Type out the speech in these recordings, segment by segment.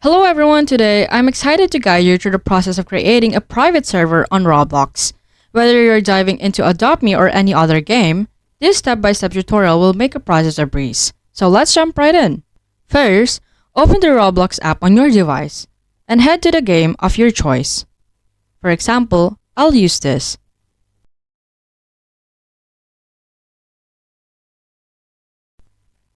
Hello everyone, today I'm excited to guide you through the process of creating a private server on Roblox. Whether you're diving into Adopt Me or any other game, this step-by-step tutorial will make the process a breeze. So let's jump right in. First, open the Roblox app on your device and head to the game of your choice. For example, I'll use this.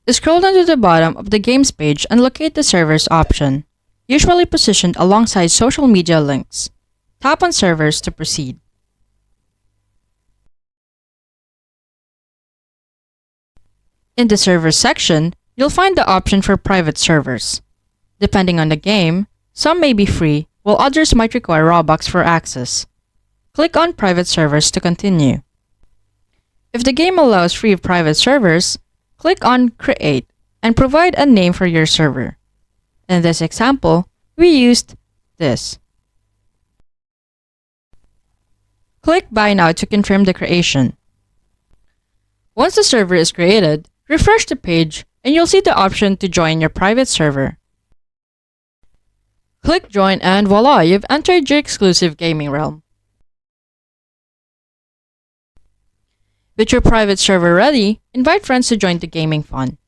Scroll down to the bottom of the games page and locate the servers option, usually positioned alongside social media links. Tap on servers to proceed. In the servers section, you'll find the option for private servers. Depending on the game, some may be free, while others might require Robux for access. Click on private servers to continue. If the game allows free private servers, click on Create and provide a name for your server. In this example, we used this. Click Buy Now to confirm the creation. Once the server is created, refresh the page and you'll see the option to join your private server. Click Join and voila, you've entered your exclusive gaming realm. With your private server ready, invite friends to join the gaming fun.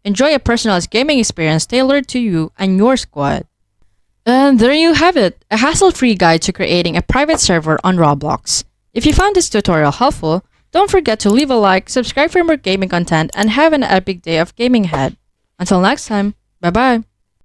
Enjoy a personalized gaming experience tailored to you and your squad. And there you have it, a hassle-free guide to creating a private server on Roblox. If you found this tutorial helpful, don't forget to leave a like, subscribe for more gaming content, and have an epic day of gaming ahead. Until next time, bye-bye!